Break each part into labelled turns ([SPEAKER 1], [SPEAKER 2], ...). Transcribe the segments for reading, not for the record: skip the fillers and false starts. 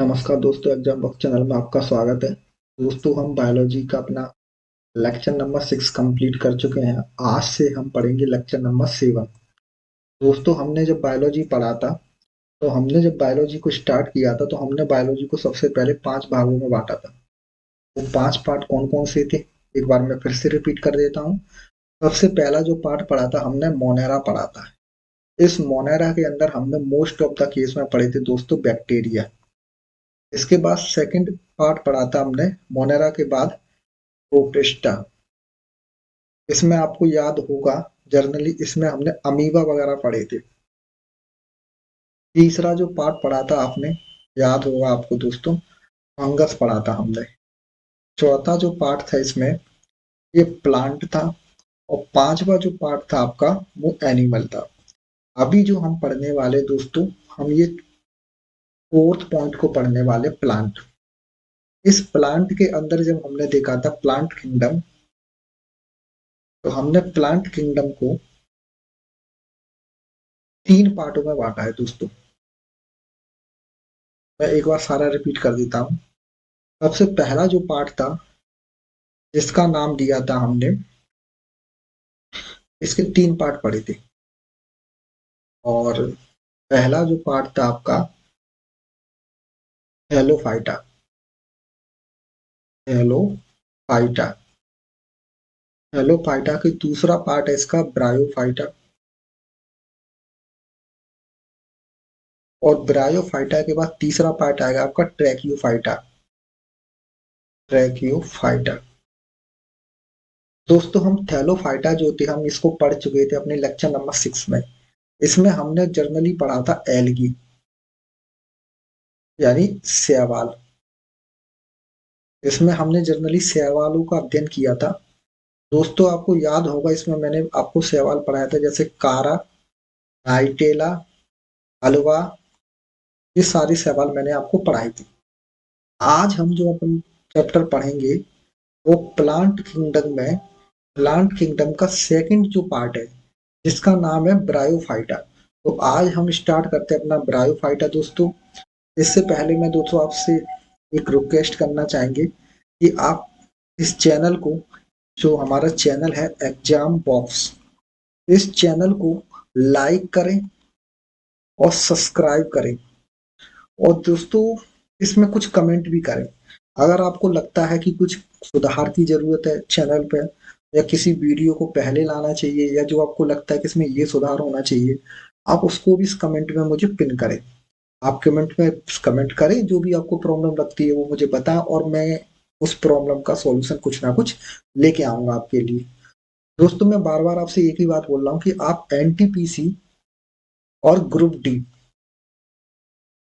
[SPEAKER 1] नमस्कार दोस्तों, exam box channel में आपका स्वागत है। दोस्तों, हम बायोलॉजी का अपना लेक्चर नंबर 6 कंप्लीट कर चुके हैं। आज से हम पढ़ेंगे लेक्चर नंबर 7। दोस्तों, हमने जब बायोलॉजी पढ़ा था तो हमने जब बायोलॉजी को स्टार्ट किया था तो हमने बायोलॉजी को सबसे पहले 5 भागों में बांटा था। वो 5 पार्ट कौन कौन से थे, एक बार मैं फिर से रिपीट कर देता हूँ। सबसे पहला जो पार्ट पढ़ा था हमने मोनेरा पढ़ा था। इस मोनेरा के अंदर हमने मोस्ट ऑफ द केस में पढ़े थे दोस्तों बैक्टीरिया। इसके बाद सेकंड पार्ट पढ़ा था हमने मोनेरा के बाद प्रोटिस्टा। इसमें आपको याद होगा, जर्नली इसमें हमने अमीबा वगैरह पढ़े थे। तीसरा जो पार्ट पढ़ा था आपने, याद होगा आपको दोस्तों, फंगस पढ़ा था हमने। चौथा जो पार्ट था इसमें ये प्लांट था। और पांचवा जो पार्ट था आपका वो एनिमल था। अभी जो हम पढ़ने वाले दोस्तों, हम ये फोर्थ पॉइंट को पढ़ने वाले प्लांट। इस प्लांट के अंदर जब हमने देखा था प्लांट किंगडम, तो हमने प्लांट किंगडम को 3 पार्टों में बांटा है दोस्तों। मैं एक बार सारा रिपीट कर देता हूँ। सबसे पहला जो पार्ट था जिसका नाम दिया था हमने, इसके 3 पार्ट पढ़े थे। और पहला जो पार्ट था आपका हेलोफाइटा। हेलोफाइटा हेलोफाइटा की दूसरा पार्ट है इसका ब्रायोफाइटा। और ब्रायोफाइटा के बाद तीसरा पार्ट आएगा आपका ट्रैकियोफाइटा। ट्रैकियोफाइटा दोस्तों, हम थैलोफाइटा जो थे हम इसको पढ़ चुके थे अपने लेक्चर नंबर 6 में। इसमें हमने जनरली पढ़ा था एल्गी, यानी शैवाल। इसमें हमने जनरली शैवालों का अध्ययन किया था। दोस्तों, आपको याद होगा इसमें मैंने आपको शैवाल पढ़ाया था, जैसे कारा, नाइटेला, हलवा। ये सारी शैवाल मैंने आपको पढ़ाई थी। आज हम जो अपन चैप्टर पढ़ेंगे वो प्लांट किंगडम में, प्लांट किंगडम का सेकंड जो पार्ट है जिसका नाम है ब्रायोफाइटा। तो आज हम स्टार्ट करते हैं अपना ब्रायोफाइटा दोस्तों। इससे पहले मैं दोस्तों आपसे एक रिक्वेस्ट करना चाहेंगे कि आप इस चैनल को, जो हमारा चैनल है एग्जाम बॉक्स, इस चैनल को लाइक करें और सब्सक्राइब करें। और दोस्तों इसमें कुछ कमेंट भी करें। अगर आपको लगता है कि कुछ सुधार की जरूरत है चैनल पे, या किसी वीडियो को पहले लाना चाहिए, या जो आपको लगता है कि इसमें ये सुधार होना चाहिए, आप उसको भी इस कमेंट में मुझे पिन करें। आप कमेंट में कमेंट करें, जो भी आपको प्रॉब्लम लगती है वो मुझे बताएं और मैं उस प्रॉब्लम का सॉल्यूशन कुछ ना कुछ लेके आऊंगा आपके लिए। दोस्तों, मैं बार बार आपसे एक ही बात बोल रहा हूँ कि आप एनटीपीसी और ग्रुप डी,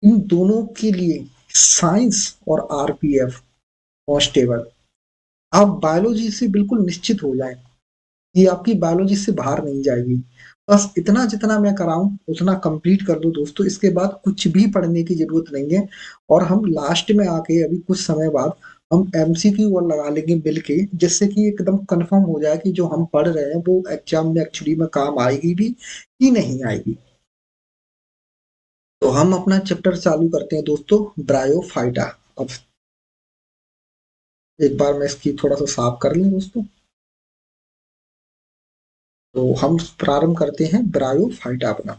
[SPEAKER 1] इन दोनों के लिए साइंस और आरपीएफ कांस्टेबल, आप बायोलॉजी से बिल्कुल निश्चित हो जाएं कि आपकी बायोलॉजी से बाहर नहीं जाएगी। बस इतना जितना मैं कराऊं उतना कंप्लीट कर दो दोस्तों। इसके बाद कुछ भी पढ़ने की जरूरत नहीं है। और हम लास्ट में आके अभी कुछ समय बाद हम एमसीक्यू और लगा लेंगे मिलके, जिससे कि एकदम कंफर्म हो जाए कि जो हम पढ़ रहे हैं वो एग्जाम में एक्चुअली में काम आएगी भी कि नहीं आएगी। तो हम अपना चैप्टर चालू करते हैं दोस्तों, ब्रायोफाइटा। अब एक बार मैं इसकी थोड़ा सा साफ कर लें दोस्तों। तो हम प्रारंभ करते हैं ब्रायोफाइटा अपना।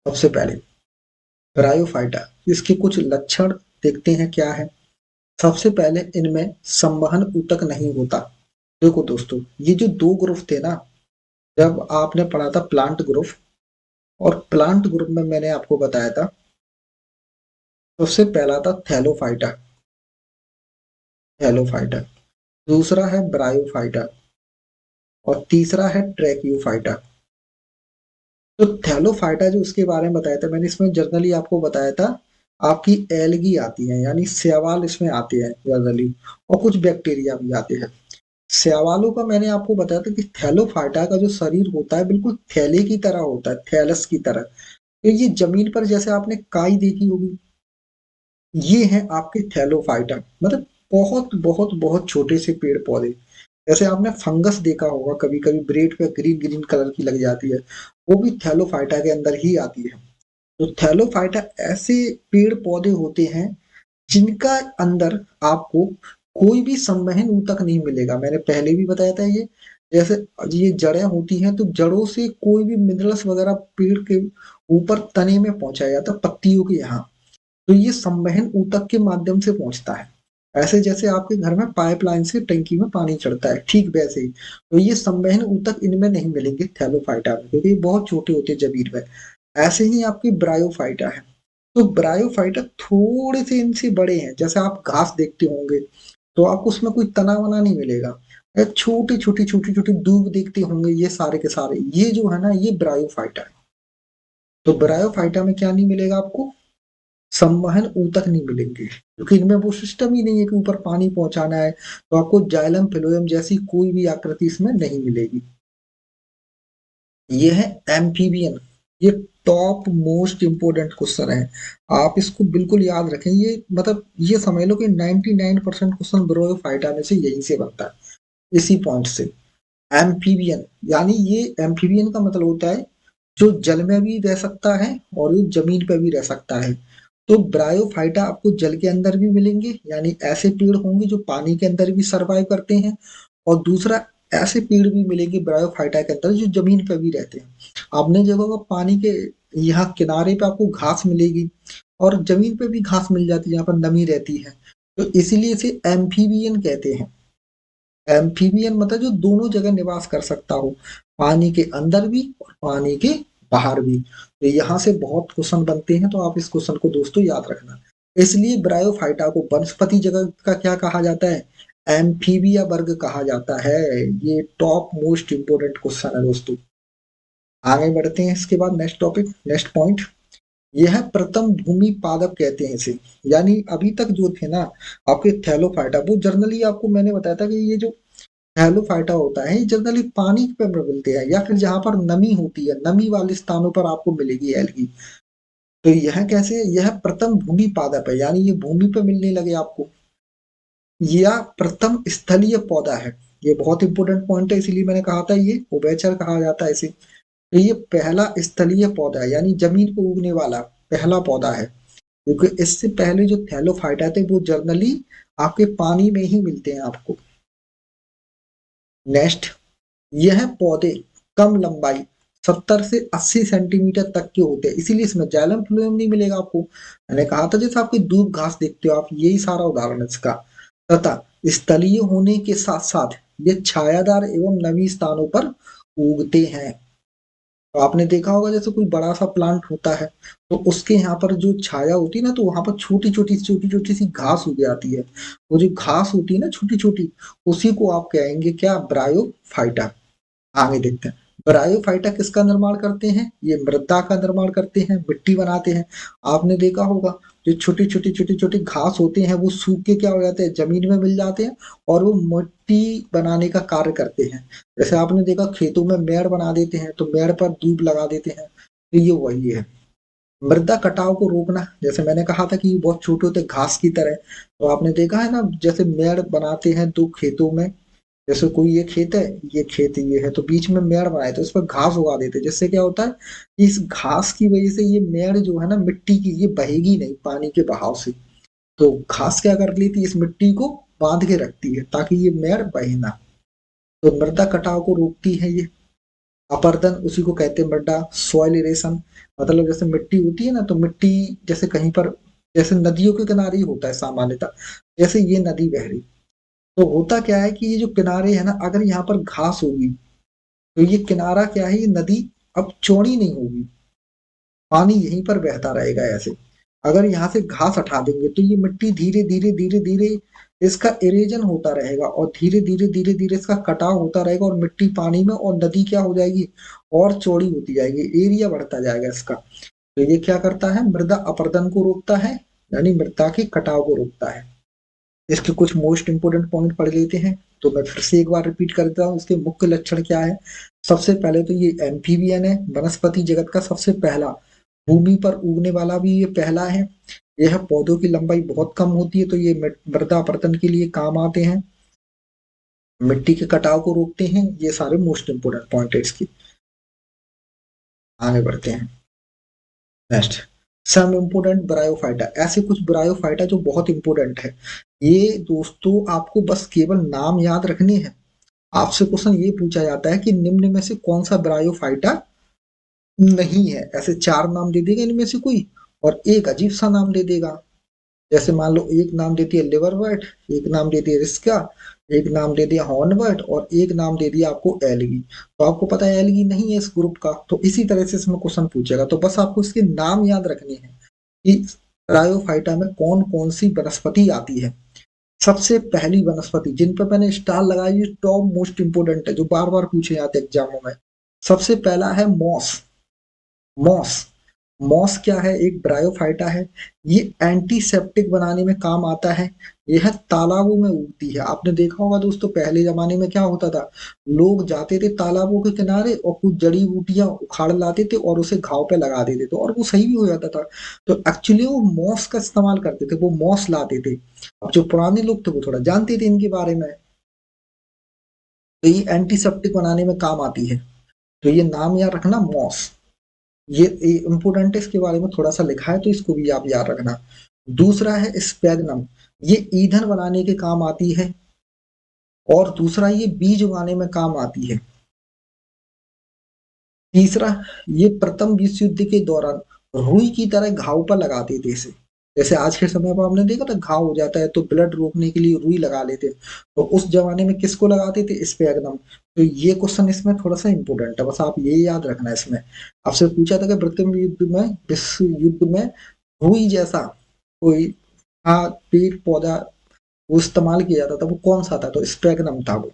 [SPEAKER 1] सबसे पहले ब्रायोफाइटा, इसके कुछ लक्षण देखते हैं क्या है। सबसे पहले इनमें संवहन ऊतक नहीं होता। देखो दोस्तों, ये जो 2 ग्रुप थे ना, जब आपने पढ़ा था प्लांट ग्रुप, और प्लांट ग्रुप में मैंने आपको बताया था सबसे पहला था थैलोफाइटा। थैलोफाइटा दूसरा है ब्रायोफाइटा और तीसरा है ट्रैकियोफाइटा। तो थैलोफाइटा जो उसके बारे में बताया था मैंने, इसमें जनरली आपको बताया था आपकी एलगी आती है, यानी शैवाल इसमें आते हैं जनरली, और कुछ बैक्टीरिया भी आते हैं। शैवालों का मैंने आपको बताया था कि थैलोफाइटा का जो शरीर होता है बिल्कुल थैले की तरह होता है, थैलस की तरह। तो ये जमीन पर जैसे आपने काई देखी होगी, ये है आपके थैलोफाइटा, मतलब बहुत बहुत बहुत छोटे से पेड़ पौधे। जैसे आपने फंगस देखा होगा कभी कभी, ब्रेड पे ग्रीन ग्रीन कलर की लग जाती है, वो भी थैलोफाइटा के अंदर ही आती है। तो थैलोफाइटा ऐसे पेड़ पौधे होते हैं जिनका अंदर आपको कोई भी संवहन ऊतक नहीं मिलेगा। मैंने पहले भी बताया था ये, जैसे ये जड़ें होती हैं तो जड़ों से कोई भी मिनरल्स वगैरह पेड़ के ऊपर तने में पहुंचाया जाता है, पत्तियों के यहाँ। तो ये संवहन ऊतक के माध्यम से पहुंचता है। ऐसे जैसे आपके घर में पाइपलाइन से टंकी में पानी चढ़ता है, ठीक वैसे ही। तो ये संवहन ऊतक इनमें नहीं मिलेंगे थैलोफाइटा में, क्योंकि ये बहुत छोटे होते हैं जमीन में। ऐसे ही आपकी ब्रायोफाइटा है। तो ब्रायोफाइटा थोड़े से इनसे बड़े हैं, जैसे आप घास देखते होंगे तो आपको उसमें कोई तना वना नहीं मिलेगा। छोटी छोटी छोटी छोटी दूब देखते होंगे, ये सारे के सारे ये जो है ना, ये ब्रायोफाइटा है। तो ब्रायोफाइटा में क्या नहीं मिलेगा आपको, संवहन ऊतक नहीं मिलेंगे, क्योंकि इनमें वो सिस्टम ही नहीं है कि ऊपर पानी पहुंचाना है। तो आपको जाइलम फिलोएम जैसी कोई भी आकृति इसमें नहीं मिलेगी। ये है एम्फीबियन। ये टॉप मोस्ट इम्पोर्टेंट क्वेश्चन है, आप इसको बिल्कुल याद रखें। ये मतलब ये समझ लो कि 99% क्वेश्चन ब्रोफाइटा में से यहीं से बनता है, इसी पॉइंट से। एम्फीबियन यानी ये एम्फीबियन का मतलब होता है जो जल में भी रह सकता है और ये जमीन पर भी रह सकता है। तो ब्रायोफाइटा आपको जल के अंदर भी मिलेंगे, यानी ऐसे पेड़ होंगे जो पानी के अंदर भी सरवाइव करते हैं। और दूसरा, ऐसे पेड़ भी मिलेंगे ब्रायोफाइटा के अंदर जो जमीन पर भी रहते हैं। आपने देखा होगा पानी के यहाँ किनारे पे आपको घास मिलेगी, और जमीन पे भी घास मिल जाती है जहाँ पर नमी रहती है। तो इसीलिए इसे एम्फीबियन कहते हैं। एम्फीबियन मतलब जो दोनों जगह निवास कर सकता हो, पानी के अंदर भी और पानी के बाहर भी। तो यहाँ से बहुत क्वेश्चन बनते हैं, तो आप इस क्वेश्चन को दोस्तों याद रखना। इसलिए ब्रायोफाइटा को वनस्पति जगत का क्या कहा जाता है, एम्फीबिया वर्ग कहा जाता है। ये टॉप मोस्ट इंपोर्टेंट क्वेश्चन है दोस्तों। आगे बढ़ते हैं, इसके बाद नेक्स्ट टॉपिक, नेक्स्ट पॉइंट। यह प्रथम भूमि पादप कहते हैं इसे। यानी अभी तक जो थे ना आपके थैलोफाइटा, वो जर्नली आपको मैंने बताया था कि ये जो थैलोफाइटा होता है ये जनरली पानी पे मिलते हैं, या फिर जहां पर नमी होती है, नमी वाले स्थानों पर आपको मिलेगी एल्गी। तो यह कैसे, यह प्रथम भूमि पादप है, यानी ये भूमि पे मिलने लगे आपको। या प्रथम स्थलीय पौधा है, ये बहुत इंपॉर्टेंट पॉइंट है, इसीलिए मैंने कहा था ये उभयचर कहा जाता है इसे। तो ये पहला स्थलीय पौधा है, यानी जमीन पर उगने वाला पहला पौधा है। क्योंकि इससे पहले जो थैलोफाइटा थे वो जर्नली आपके पानी में ही मिलते हैं आपको। नेक्स्ट, यह पौधे कम लंबाई 70 से 80 सेंटीमीटर तक के होते हैं, इसीलिए इसमें जाइलम फ्लोएम नहीं मिलेगा आपको। मैंने कहा था जैसे आपकी दूब घास देखते हो आप, यही सारा उदाहरण है इसका। तथा स्थलीय होने के साथ साथ ये छायादार एवं नमी स्थानों पर उगते हैं। तो आपने देखा होगा जैसे कोई बड़ा सा प्लांट होता है तो उसके यहाँ पर जो छाया होती है ना, तो वहां पर छोटी छोटी छोटी छोटी सी घास उग जाती है। वो जो घास होती है ना छोटी छोटी, उसी को आप कहेंगे क्या, ब्रायोफाइटा। आगे देखते हैं, ब्रायोफाइटा किसका निर्माण करते हैं, ये मृदा का निर्माण करते हैं, मिट्टी बनाते हैं। आपने देखा होगा जो छोटी छोटी छोटी छोटी घास होते हैं वो सूख के क्या हो जाते हैं, जमीन में मिल जाते हैं, और वो मिट्टी बनाने का कार्य करते हैं। जैसे आपने देखा खेतों में मेड़ बना देते हैं तो मेड़ पर दूब लगा देते हैं, तो ये वही है। मृदा कटाव को रोकना, जैसे मैंने कहा था कि ये बहुत छोटे होते घास की तरह। तो आपने देखा है ना, जैसे मेड़ बनाते हैं दो खेतों में, जैसे कोई ये खेत है, ये खेत ये है, तो बीच में मेड़ बनाए तो उस पर घास उगा देते, जिससे क्या होता है कि इस घास की वजह से ये मेड़ जो है ना मिट्टी की, ये बहेगी नहीं पानी के बहाव से। तो घास क्या कर लेती है, इस मिट्टी को बांध के रखती है ताकि ये मेड़ बहे ना। तो मृदा कटाव को रोकती है ये। अपरदन उसी को कहते हैं मृदा सॉइल इरेशन। मतलब जैसे मिट्टी होती है ना, तो मिट्टी जैसे कहीं पर, जैसे नदियों के किनारे ही होता है सामान्यतः, जैसे ये नदी बह रही, तो होता क्या है कि ये जो किनारे है ना, अगर यहाँ पर घास होगी तो ये किनारा क्या है, ये नदी अब चौड़ी नहीं होगी, पानी यहीं पर बहता रहेगा ऐसे। अगर यहाँ से घास हटा देंगे तो ये मिट्टी धीरे धीरे धीरे धीरे इसका इरेजन होता रहेगा, और धीरे धीरे धीरे धीरे इसका कटाव होता रहेगा, और मिट्टी पानी में, और नदी क्या हो जाएगी, और चौड़ी होती जाएगी, एरिया बढ़ता जाएगा इसका। तो ये क्या करता है, मृदा अपरदन को रोकता है, यानी मृदा के कटाव को रोकता है। इसके कुछ मोस्ट इंपोर्टेंट पॉइंट पढ़ लेते हैं, तो मैं फिर से एक बार रिपीट कर देता हूँ, इसके मुख्य लक्षण क्या है। सबसे पहले तो ये एम्फीबियन है, वनस्पति जगत का सबसे पहला भूमि पर उगने वाला भी ये पहला है। यह पौधों की लंबाई बहुत कम होती है, तो ये मृदा अपरदन के लिए काम आते हैं। मिट्टी के कटाव को रोकते हैं। ये सारे मोस्ट इंपोर्टेंट पॉइंट है इसकी। आगे बढ़ते हैं। Next, some important bryophyta. ऐसे कुछ ब्रायोफाइटा जो बहुत इंपोर्टेंट है। ये दोस्तों आपको बस केवल नाम याद रखने हैं। आपसे क्वेश्चन ये पूछा जाता है कि निम्न में से कौन सा ब्रायोफाइटा नहीं है। ऐसे चार नाम दे देगा इनमें से कोई, और एक अजीब सा नाम दे देगा। जैसे मान लो एक नाम देती है लिवरवर्ट, एक नाम दे दिया रिस्का, एक नाम दे दिया हॉर्नवर्ट, और एक नाम दे दिया आपको एलगी। तो आपको पता है एलगी नहीं है इस ग्रुप का, तो इसी तरह से इसमें क्वेश्चन पूछेगा। तो बस आपको इसके नाम याद रखने हैं कि ब्रायोफाइटा में कौन कौन सी वनस्पति आती है। सबसे पहली वनस्पति जिन पर मैंने स्टार लगाई, टॉप मोस्ट इंपोर्टेंट है, जो बार बार पूछे जाते हैं एग्जामों में। सबसे पहला है मॉस। मॉस, मॉस क्या है? एक ब्रायोफाइटा है। ये एंटीसेप्टिक बनाने में काम आता है। यह तालाबों में उगती है। आपने देखा होगा दोस्तों, पहले जमाने में क्या होता था, लोग जाते थे तालाबों के किनारे और कुछ जड़ी बूटियां उखाड़ लाते थे और उसे घाव पे लगा देते थे, और वो सही भी हो जाता था। तो एक्चुअली वो मॉस का इस्तेमाल करते थे, वो मॉस लाते थे। अब जो पुराने लोग थे वो थोड़ा जानते थे इनके बारे में। तो ये एंटीसेप्टिक बनाने में काम आती है। तो ये नाम याद रखना, मॉस। ये इम्पोर्टेंट है, इसके बारे में थोड़ा सा लिखा है, तो इसको भी आप याद रखना। दूसरा है स्पैगनम। ये ईंधन बनाने के काम आती है। और दूसरा, ये बीज उगाने में काम आती है। तीसरा, ये प्रथम विश्व युद्ध के दौरान रुई की तरह घाव पर लगाते थे इसे। जैसे आज के समय पर आपने देखा था घाव हो जाता है तो ब्लड रोकने के लिए रुई लगा लेते, तो उस जमाने में किसको लगाते थे? स्पैगनम। तो ये क्वेश्चन इसमें थोड़ा सा इंपोर्टेंट है, बस आप ये याद रखना है इसमें। आपसे पूछा था कि विश्व युद्ध में रुई जैसा कोई, हाँ, पेड़ पौधा वो इस्तेमाल किया जाता था, वो कौन सा था? तो स्पैगनम था वो।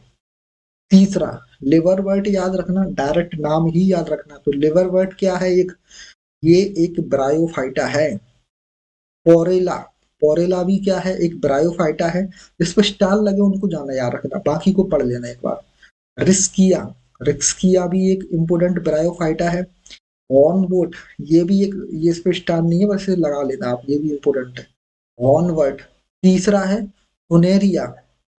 [SPEAKER 1] तीसरा, लिवरवर्ट याद रखना, डायरेक्ट नाम ही याद रखना। तो लिवरवर्ट क्या है? ये एक ब्रायोफाइटा है। पोरेला, पोरेला भी क्या है? एक ब्रायोफाइटा है। जिस पर स्टाल लगे उनको जाना याद रखना, बाकी को पढ़ लेना एक बार। रिस्किया, रिस्किया भी एक इम्पोर्टेंट ब्रायोफाइटा है। हॉर्नवुड, ये भी एक, ये इस पे स्टार नहीं है, बस इसे लगा लेना आप, ये भी इम्पोर्टेंट है। हॉर्नवर्ट। तीसरा है फुनेरिया।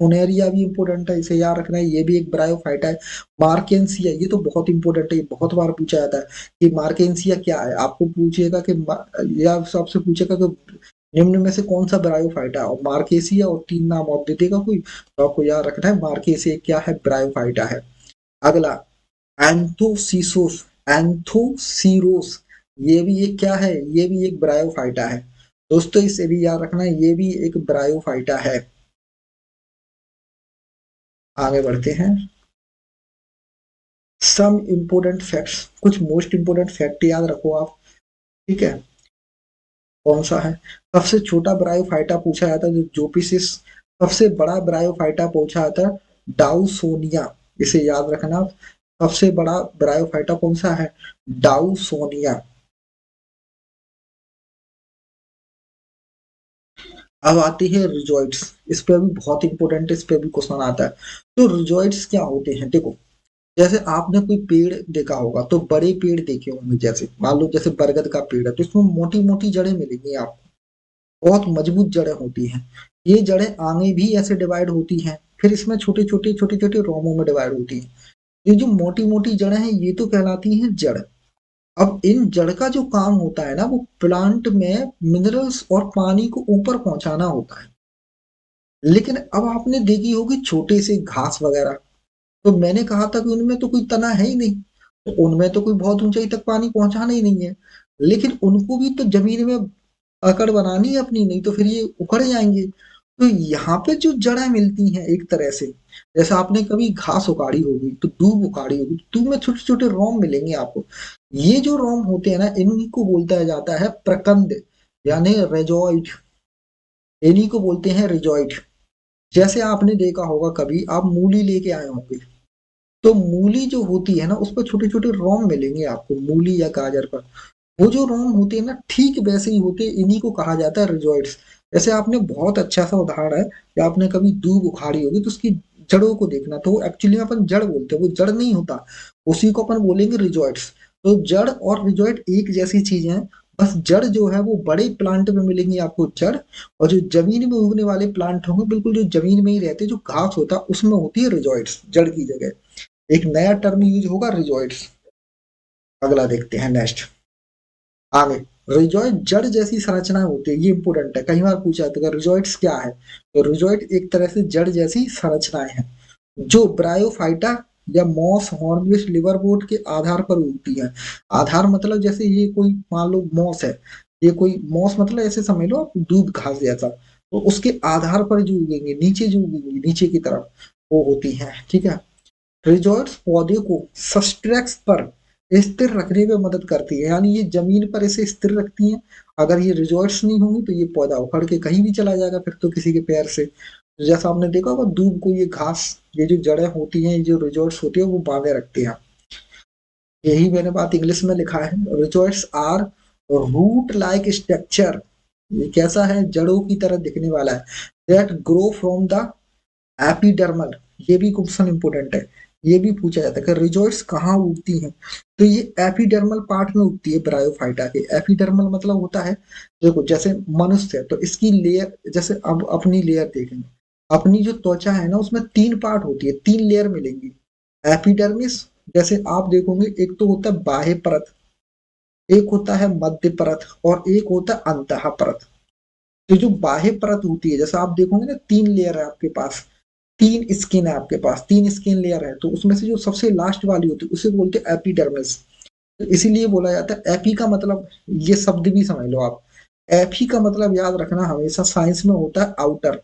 [SPEAKER 1] फुनेरिया भी इम्पोर्टेंट है, इसे याद रखना है, ये भी एक ब्रायोफाइटा है। मार्केंसिया, ये तो बहुत इंपॉर्टेंट है, ये बहुत बार पूछा जाता है कि मार्केंसिया क्या है। आपको पूछेगा कि या आपसे पूछेगा कि निम्न में से कौन सा ब्रायोफाइटा है, और मार्केसिया और तीन नाम और दे देगा कोई, तो आपको याद रखना है मार्केसिया क्या है, ब्रायोफाइटा है। अगला, एंथोसिसोस, एंथोसीरोस, ये भी एक क्या है? ये भी एक ब्रायोफाइटा है। दोस्तों इसे भी याद रखना है, ये भी एक ब्रायोफाइटा है। आगे बढ़ते हैं। सम इम्पोर्टेंट फैक्ट्स, कुछ मोस्ट इम्पोर्टेंट फैक्ट याद रखो आप। ठीक है, कौन सा है? सबसे छोटा ब्रायोफाइटा पूछा जाता है जो जोपिसिस। सबसे बड़ा ब्रायोफाइटा पूछा जाता है डाउसोनिया, इसे याद रखना। सबसे बड़ा ब्रायोफाइटा कौन सा है? डाउसोनिया। अब आती है रिजॉइड्स। इस पे भी बहुत इंपॉर्टेंट है, इस पे भी क्वेश्चन आता है। तो रिजॉइड्स क्या होते हैं? देखो, जैसे आपने कोई पेड़ देखा होगा, तो बड़े पेड़ देखे होंगे, जैसे मान लो जैसे बरगद का पेड़ है, तो इसमें मोटी मोटी जड़ें मिलेंगी आपको, बहुत मजबूत जड़ें होती हैं। ये जड़ें आगे भी ऐसे डिवाइड होती हैं, फिर इसमें छोटे छोटे रोमों में डिवाइड होती हैं। ये जो मोटी मोटी जड़ें हैं ये तो कहलाती हैं जड़। अब इन जड़ का जो काम होता है ना, वो प्लांट में मिनरल्स और पानी को ऊपर पहुंचाना होता है। लेकिन अब आपने देखी होगी छोटे से घास वगैरह, तो मैंने कहा था कि उनमें तो कोई तना है ही नहीं, तो उनमें तो कोई बहुत ऊंचाई तक पानी पहुंचाना ही नहीं है। लेकिन उनको भी तो जमीन में अकड़ बनानी है अपनी, नहीं तो फिर ये उखड़ जाएंगे। तो यहाँ पे जो जड़ें मिलती हैं एक तरह से, जैसे आपने कभी घास उखाड़ी होगी, तो दूब उखाड़ी होगी, तो दूब में छोटे छोटे रोम मिलेंगे आपको। ये जो रोम होते हैं ना, इन्हीं को बोलता जाता है प्रकंद, यानी रेजोइड। इन्हीं को बोलते हैं रिजॉइड। जैसे आपने देखा होगा कभी आप मूली लेके आए होंगे, तो मूली जो होती है ना, उस पर छोटे छोटे रोम मिलेंगे आपको, मूली या गाजर पर। वो जो रोम होते हैं ना, ठीक वैसे ही होते हैं, इन्हीं को कहा जाता है रिजॉइड्स। जैसे आपने बहुत अच्छा सा उदाहरण है कि आपने कभी दूब उखाड़ी होगी, तो उसकी जड़ों को देखना, तो वो एक्चुअली अपन जड़ बोलते हैं, वो जड़ नहीं होता, उसी को अपन बोलेंगे रिजॉइड्स। तो जड़ और रिजॉइड एक जैसी चीज है, बस जड़ जो है वो बड़े प्लांट में मिलेंगी आपको जड़, और जो जमीन में उगने वाले प्लांट होंगे बिल्कुल जो जमीन में ही रहते, जो घास होता है उसमें होती है रिजॉइड्स जड़ की जगह। एक नया टर्म यूज होगा रिजॉइड्स। अगला देखते हैं नेक्स्ट आगे। रिजॉइड जड़ जैसी संरचना होती है, ये इंपोर्टेंट है, कई बार पूछा जाता है रिजॉइड्स क्या है। तो रिजॉइड एक तरह से जड़ जैसी संरचनाएं हैं जो ब्रायोफाइटा या मॉस हॉर्नबिस लिवरवोर्ट के आधार पर उगती है। आधार मतलब जैसे ये कोई मान लो मॉस है, ये कोई मॉस मतलब ऐसे समझ लो आप दूध घास जैसा, तो उसके आधार पर जो उगेंगे, नीचे जो उगेंगे नीचे की तरफ वो होती है, ठीक है। रिजॉर्ट्स पौधे को सब्सट्रेट्स पर स्थिर रखने में मदद करती है, यानी ये जमीन पर इसे स्थिर रखती हैं। अगर ये रिजॉर्ट्स नहीं होंगी तो ये पौधा उखड़ के कहीं भी चला जाएगा फिर तो किसी के पैर से। तो जैसा आपने देखा होगा दूब को ये घास, ये जो जड़ें होती हैं, ये जो रिजॉर्ट्स होती है वो बांधे रखते हैं। यही मैंने बात इंग्लिश में लिखा है, rhizoids are root like structure. ये कैसा है, जड़ों की तरह दिखने वाला है। That grow from the epidermal. ये भी क्वेश्चन इंपोर्टेंट है, ये भी पूछा जाता है कि रिजॉइट्स कहाँ उगती हैं। तो ये एपिडर्मल पार्ट में उगती है ब्रायोफाइटा के। एपिडर्मल मतलब होता है, देखो जैसे मनुष्य है तो इसकी लेयर, जैसे अब अपनी लेयर देखेंगे, अपनी जो त्वचा है ना उसमें 3 पार्ट होती है, 3 लेयर मिलेंगी। एपिडर्मिस, जैसे आप देखोगे एक तो होता है बाह्य परत, एक होता है मध्य परत और एक होता है अंतः परत। तो जो बाह्य परत होती है, जैसे आप देखोगे ना 3 लेयर है आपके पास, 3 स्किन है आपके पास, 3 स्किन लेयर है, तो उसमें से जो सबसे लास्ट वाली होती है उसे बोलते हैं एपिडर्मिस। तो इसीलिए बोला जाता है एपी का मतलब, ये शब्द भी समझ लो आप, एपी का मतलब याद रखना हमेशा साइंस में होता है आउटर।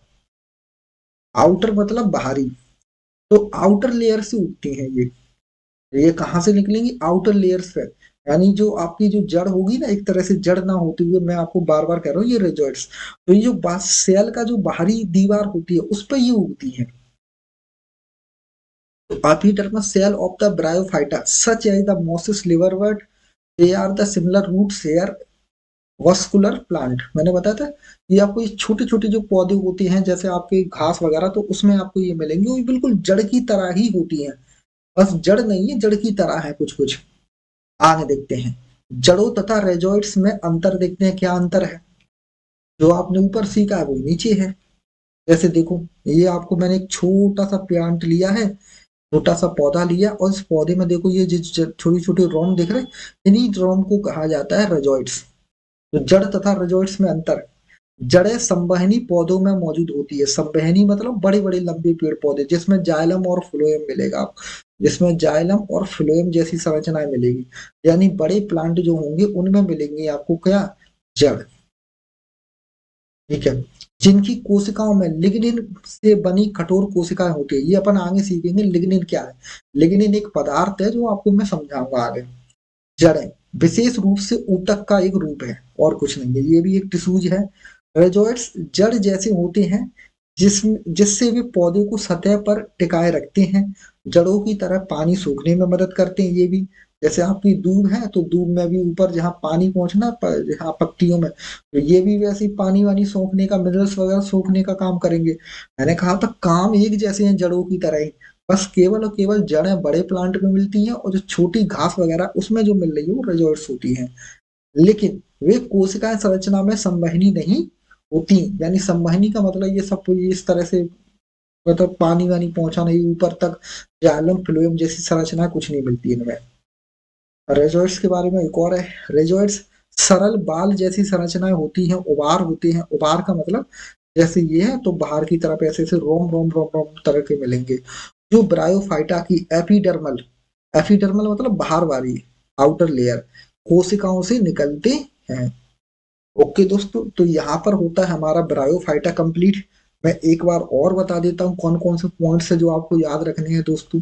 [SPEAKER 1] आउटर मतलब बाहरी। तो आउटर लेयर से उगती हैं ये कहाँ से निकलेंगी, आउटर लेयर से। यानी जो आपकी जो जड़ होगी ना, एक तरह से जड़ ना होते हुए, मैं आपको बार बार कह रहा हूँ ये रिजॉइट्स, तो ये जो सेल का जो बाहरी दीवार होती है उस पर ये उगती है। Epidermis cell of the bryophyta, such as the Mosses liverwort, they are the similar root share vascular plant. मैंने बताया था ये आपको ये छोटे छोटे जो पौधे होते हैं जैसे आपके घास वगैरह, तो उसमें आपको ये मिलेंगे, वो बिल्कुल जड़ की तरह ही होती हैं। बस जड़ नहीं है, जड़ की तरह है कुछ कुछ। आगे देखते हैं, जड़ों तथा रेजोइड्स में अंतर देखते हैं, क्या अंतर है। जो आपने ऊपर सीखा है वो नीचे है। जैसे देखो, ये आपको मैंने एक छोटा सा प्लांट लिया है, छोटा सा पौधा लिया, और इस पौधे में देखो ये जो छोटी छोटी रोम दिख रहे हैं, इन्हीं रोम को कहा जाता है रजोइड्स। तो जड़ तथा रजोइड्स में अंतर, जड़ें संवहनी पौधों में मौजूद होती है। संवहनी मतलब बड़े बड़े लंबे पेड़ पौधे जिसमें जाइलम और फ्लोएम मिलेगा आपको, जिसमें जाइलम और फ्लोएम जैसी संरचनाएं मिलेगी। यानी बड़े प्लांट जो होंगे उनमें मिलेंगे आपको क्या, जड़, ठीक है। जिनकी कोशिकाओं में लिग्निन से बनी कठोर कोशिकाएं होती है। ये अपन आगे सीखेंगे लिग्निन क्या है। लिग्निन एक पदार्थ है जो आपको मैं समझाऊंगा आगे। जड़ें विशेष रूप से ऊतक का एक रूप है और कुछ नहीं है, ये भी एक टिश्यूज है। रेजोइड्स जड़ जैसे होते हैं जिससे वे पौधे को सतह पर टिकाए रखते हैं। जड़ों की तरह पानी सूखने में मदद करते हैं ये भी। जैसे आपकी दूब है तो दूब में भी ऊपर जहाँ पानी पहुंचना जहाँ पत्तियों में, तो ये भी वैसे ही पानी वानी सोखने का, मिनरल्स वगैरह सोखने का काम करेंगे। मैंने कहा था काम एक जैसे हैं जड़ों की तरह ही, बस केवल और केवल जड़ें बड़े प्लांट में मिलती हैं और जो छोटी घास वगैरह उसमें जो मिल रही है वो रिजोर्ट्स होती हैं। लेकिन वे कोशिकाएं संरचना में संवहनी नहीं होती। यानी संवहनी का मतलब ये सब ये इस तरह से, मतलब पानी वानी पहुंचा नहीं ऊपर तक, जाइलम फ्लोएम जैसी संरचना कुछ नहीं मिलती इनमें। रेजोइड्स के बारे में एक और है, रेजोइड्स सरल बाल जैसी संरचनाएं होती हैं, उबार होते हैं। उबार का मतलब जैसे ये है तो बाहर की तरफ ऐसे ऐसे रोम रोम रोम रोम तरह के मिलेंगे। जो ब्रायोफाइटा की एपिडर्मल, एपिडर्मल मतलब बाहर वाली आउटर लेयर, कोशिकाओं से निकलते हैं। ओके दोस्तों, तो यहाँ पर होता है हमारा ब्रायोफाइटा कंप्लीट। मैं एक बार और बता देता हूँ कौन कौन से पॉइंट्स है जो आपको याद रखने हैं दोस्तों।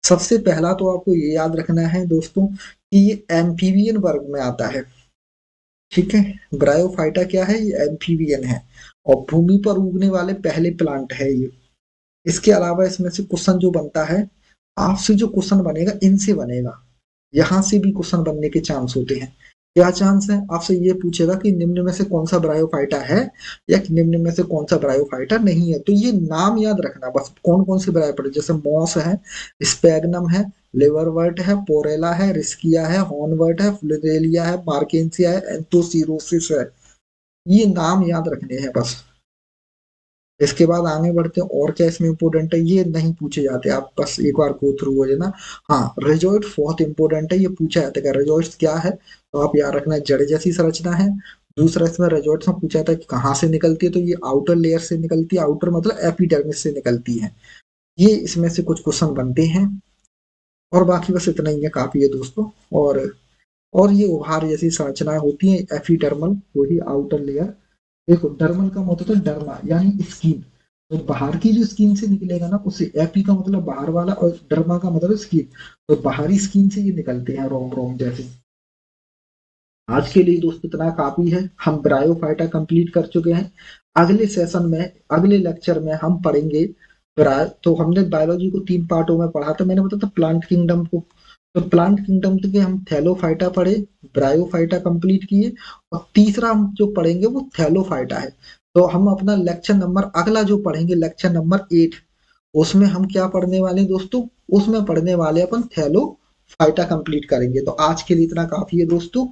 [SPEAKER 1] सबसे पहला तो आपको ये याद रखना है दोस्तों कि ये एम्फीबियन वर्ग में आता है, ठीक है। ब्रायोफाइटा क्या है, ये एम्फीबियन है और भूमि पर उगने वाले पहले प्लांट है ये। इसके अलावा इसमें से क्वेश्चन जो बनता है, आपसे जो क्वेश्चन बनेगा इनसे बनेगा, यहाँ से भी क्वेश्चन बनने के चांस होते हैं। क्या चांस है, आपसे ये पूछेगा कि निम्न में से कौन सा ब्रायोफाइटा है या निम्न में से कौन सा ब्रायोफाइटा नहीं है। तो ये नाम याद रखना बस, कौन कौन से ब्रायोफाइटा, जैसे मॉस है, स्पैगनम है, लिवरवर्ट है, पोरेला है, रिस्किया है, हॉर्नवर्ट है, फ्लुरेलिया है, मार्केंसिया है, एंथोसिरोसिस है। ये नाम याद रखने हैं बस। इसके बाद आगे बढ़ते हैं, और क्या इसमें इंपॉर्टेंट है, ये नहीं पूछे जाते, आप बस एक बार गो थ्रू हो जाना। हाँ, रिजॉइड बहुत इंपॉर्टेंट है, ये पूछा जाता है रिजॉइड क्या है, तो आप याद रखना जड़ जैसी संरचना है। दूसरा इसमें रिजॉइड में पूछा जाता है कि कहाँ से निकलती है, तो ये आउटर लेयर से निकलती है, आउटर मतलब एपिडर्मिस से निकलती है। ये इसमें से कुछ क्वेश्चन बनते हैं, और बाकी बस इतना ही है, काफी है दोस्तों। और ये उभार जैसी संरचनाएं होती हैं, एपिडर्मल वही आउटर लेयर। देखो डर्मल का मतलब डर्मा यानी स्किन, तो बाहर की जो स्किन से निकलेगा ना उसे, एपी का मतलब बाहर वाला और डर्मा का मतलब स्किन, तो बाहरी स्किन से ये निकलते हैं रोम रोम जैसे। आज के लिए दोस्तों इतना काफी है, हम ब्रायोफाइटा कंप्लीट कर चुके हैं। अगले सेशन में, अगले लेक्चर में हम पढ़ेंगे तो हमने बायोलॉजी को 3 पार्टों में पढ़ा था, मैंने बताया था प्लांट किंगडम को। तो प्लांट किंगडम के हम थैलोफाइटा पढ़े, ब्रायोफाइटा कंप्लीट किए, और तीसरा हम जो पढ़ेंगे वो थैलोफाइटा है। तो हम अपना लेक्चर नंबर अगला जो पढ़ेंगे, लेक्चर नंबर 8, उसमें हम क्या पढ़ने वाले हैं दोस्तों, उसमें पढ़ने वाले अपन थैलोफाइटा कंप्लीट करेंगे। तो आज के लिए इतना काफी है दोस्तों।